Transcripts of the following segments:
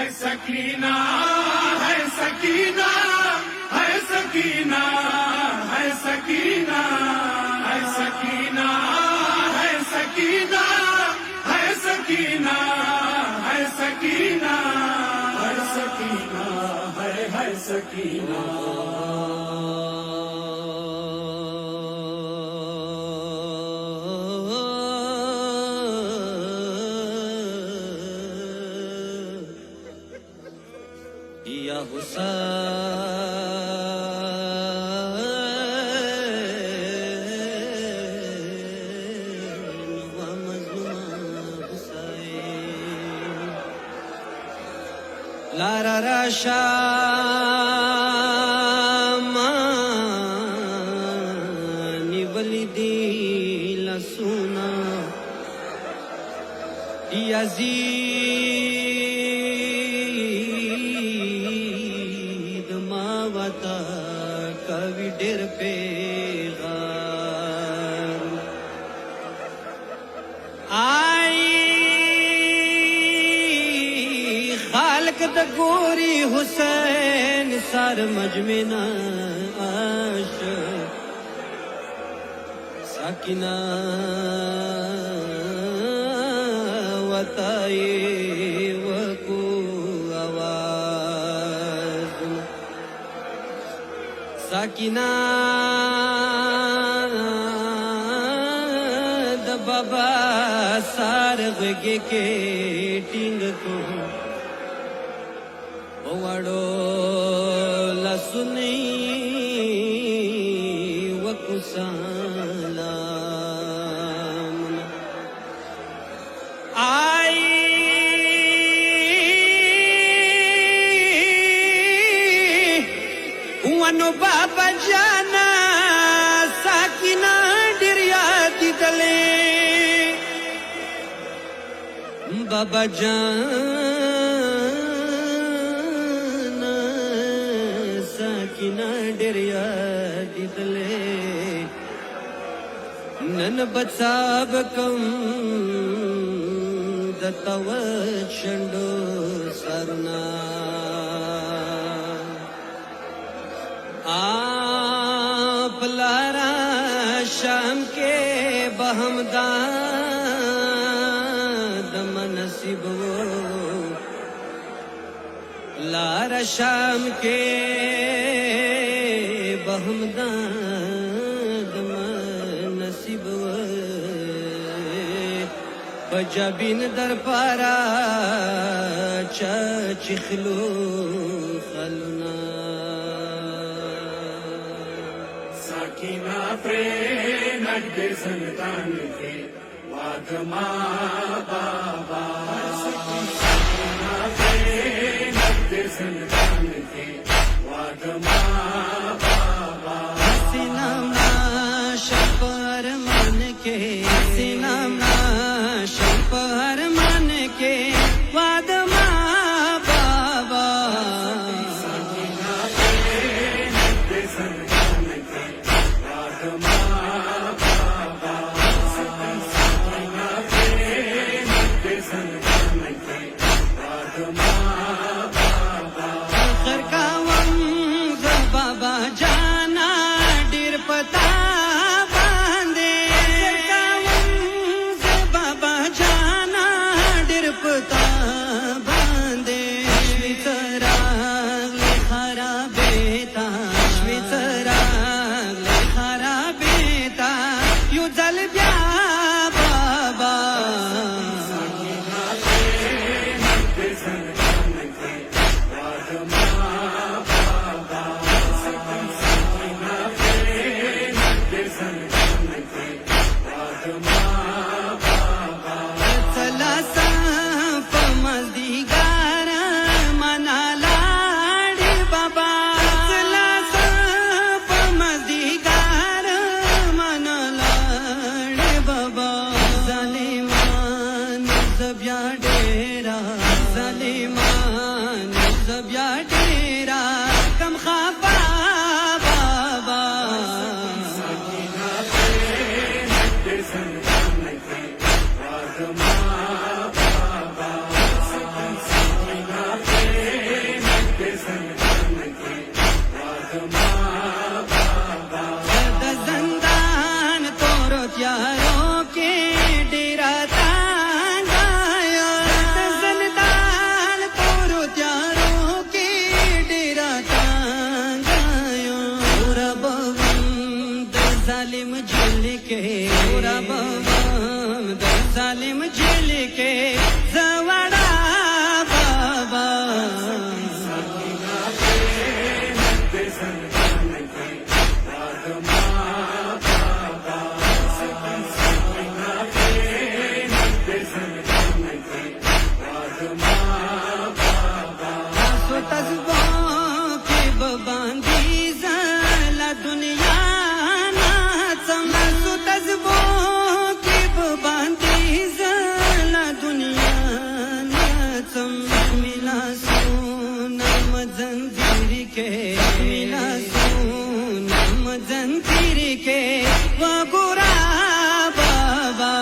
है सकीना, है सकीना, है सकीना, है सकीना, है सकीना, है सकीना, है सकीना, है सकीना, है सकीना, है सकीना। या हुसैन व मज़लूम हुसैन लारा राशा निवलिदी लसुना यज़ीद मावता कवि डेर पे आई खालक द गोरी हुसैन सार मजमेना आश साकिना वताए वकू आवाज साकिना द बाबा सार गे के टिंग को वड़ो लसुनी वकुसालाम आई वनो बाबा जाना साकिना डिरिया दिदले बाबा जाना साकिना डिरिया दिदले नन बचाब कम दत्तव शंडो सरना आप लारा शाम के बहमदा दम नसीब लारा शाम के बहमदा दम नसीब पजाबिन दरबारा चिखलू खलना साकिना प्रेम नड्डे संतान के वादमा बाबा साकिना प्रेम नड्डे संतान के वादमा बाबा सिनामना शपर मन के सिनामना शपर मन के वादमा बाबा साकिना प्रेम नड्डे संतान के वादमा बाबा साकिना प्रेम नड्डे संतान के वादमा बाबा आखिर का वंग बाबा जाना डिर पता बांधे का वंग बाबा जाना डिर पता बांधे श्वितराग लेखारा बेता श्वितराग लेखारा बेता यू जल ब्या बाबा साकिना प्रेम नड्डे संतान के वादमा बाबा साकिना प्रेम नड्डे संतान के वादमा बाबा चला सांप मजदीगारा मना लाडी बाबा चला सांप मजदीगारा मना लाडी बाबा सलीमान जब्या डेरा सलीमान जब्या डेरा कम खाबा बाबा साकिना प्रेम नड्डे संतान के वादमा बाबा साकिना वादमा बाबा सो तजबो के बबांदी ला दुनिया ना सम सो तजबो के बबांदी ला दुनिया ना सम मिला सोना मजंजीर के मिला सोना मजंजीर के वो गुरा बाबा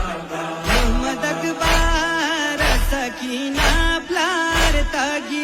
मोहम्मद अकबर सकीना प्लार तागी